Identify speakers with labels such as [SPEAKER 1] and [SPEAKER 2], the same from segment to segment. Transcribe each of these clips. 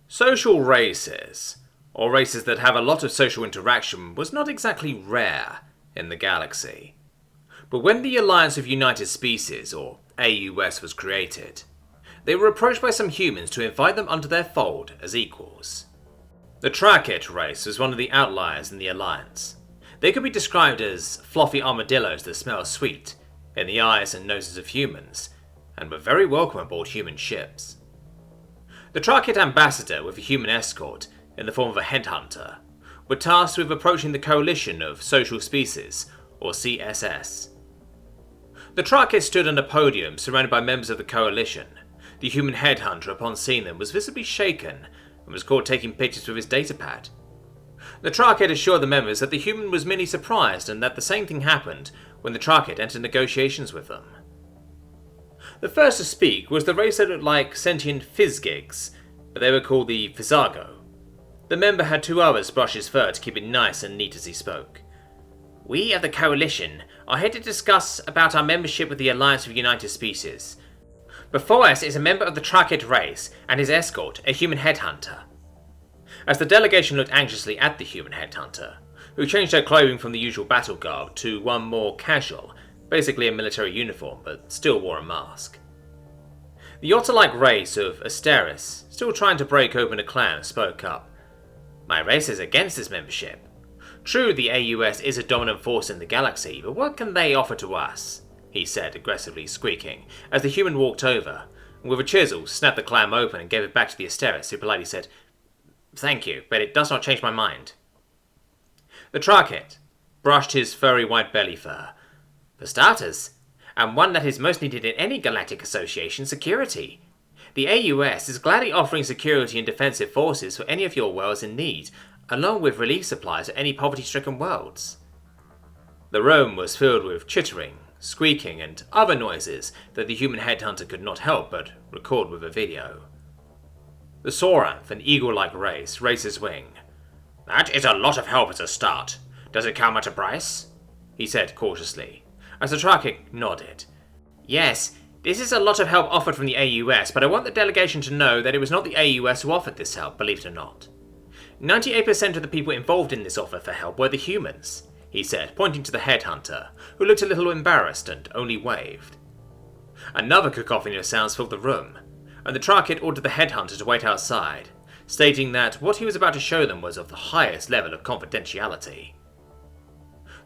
[SPEAKER 1] Social races, or races that have a lot of social interaction, was not exactly rare in the galaxy. But when the Alliance of United Species, or AUS, was created, they were approached by some humans to invite them under their fold as equals. The Tshirt race was one of the outliers in the Alliance. They could be described as fluffy armadillos that smell sweet in the eyes and noses of humans, and were very welcome aboard human ships. The Tshirt ambassador, with a human escort in the form of a headhunter, were tasked with approaching the Coalition of Social Species, or CSS. The Tshirt stood on a podium surrounded by members of the Coalition. The human headhunter, upon seeing them, was visibly shaken and was caught taking pictures with his datapad. The Tshirt assured the members that the human was merely surprised and that the same thing happened when the Tshirt entered negotiations with them. The first to speak was the race that looked like sentient fizzgigs, but they were called the Fizzago. The member had 2 hours to brush his fur to keep it nice and neat as he spoke. "We of the Coalition are here to discuss about our membership with the Alliance of United Species. Before us is a member of the Tshirt race and his escort, a human headhunter." As the delegation looked anxiously at the human headhunter, who changed her clothing from the usual battle garb to one more casual, basically a military uniform, but still wore a mask. The otter-like race of Asteris, still trying to break open a clan, spoke up. "My race is against this membership. True, the AUS is a dominant force in the galaxy, but what can they offer to us?" he said, aggressively squeaking, as the human walked over, and with a chisel snapped the clam open and gave it back to the Asteris, who politely said, "Thank you, but it does not change my mind." The Tshirt brushed his furry white belly fur. "For starters, and one that is most needed in any galactic association, security. The AUS is gladly offering security and defensive forces for any of your worlds in need, along with relief supplies for any poverty-stricken worlds." The room was filled with chittering, squeaking, and other noises that the human headhunter could not help but record with a video. The Soranth, an eagle-like race, raised his wing. "That is a lot of help as a start. Does it come at a price?" he said cautiously, as the Tshirt nodded. "Yes, this is a lot of help offered from the AUS, but I want the delegation to know that it was not the AUS who offered this help, believe it or not. 98% of the people involved in this offer for help were the humans," he said, pointing to the headhunter, who looked a little embarrassed and only waved. Another cacophony of sounds filled the room, and the Tshirt ordered the headhunter to wait outside, stating that what he was about to show them was of the highest level of confidentiality.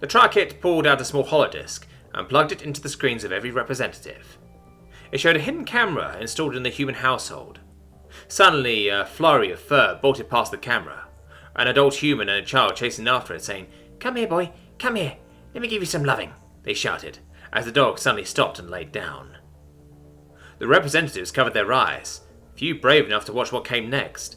[SPEAKER 1] The Tshirt pulled out a small holodisk and plugged it into the screens of every representative. It showed a hidden camera installed in the human household. Suddenly, a flurry of fur bolted past the camera, an adult human and a child chasing after it, saying, "Come here, boy, come here, let me give you some loving," they shouted, as the dog suddenly stopped and laid down. The representatives covered their eyes, few brave enough to watch what came next.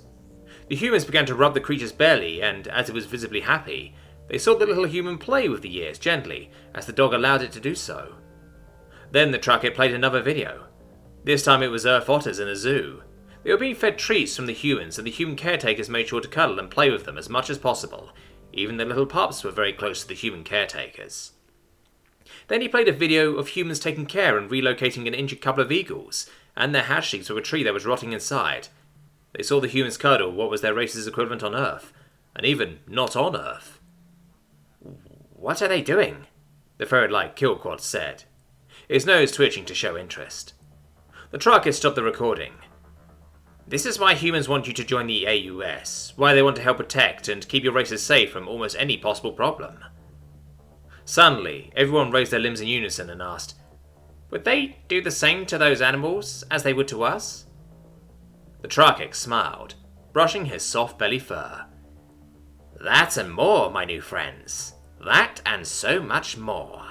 [SPEAKER 1] The humans began to rub the creature's belly, and as it was visibly happy, they saw the little human play with the ears gently as the dog allowed it to do so. Then the Tshirt played another video. This time it was Earth otters in a zoo. They were being fed treats from the humans, and the human caretakers made sure to cuddle and play with them as much as possible. Even the little pups were very close to the human caretakers. Then he played a video of humans taking care and relocating an injured couple of eagles, and their hatchlings to a tree that was rotting inside. They saw the humans cuddle what was their race's equivalent on Earth, and even not on Earth. "What are they doing?" the ferret-like Killquad said, his nose twitching to show interest. The Tshirt stopped the recording. "This is why humans want you to join the AUS, why they want to help protect and keep your races safe from almost any possible problem." Suddenly, everyone raised their limbs in unison and asked, "Would they do the same to those animals as they would to us?" The Tshirt smiled, brushing his soft belly fur. "That and more, my new friends. That and so much more."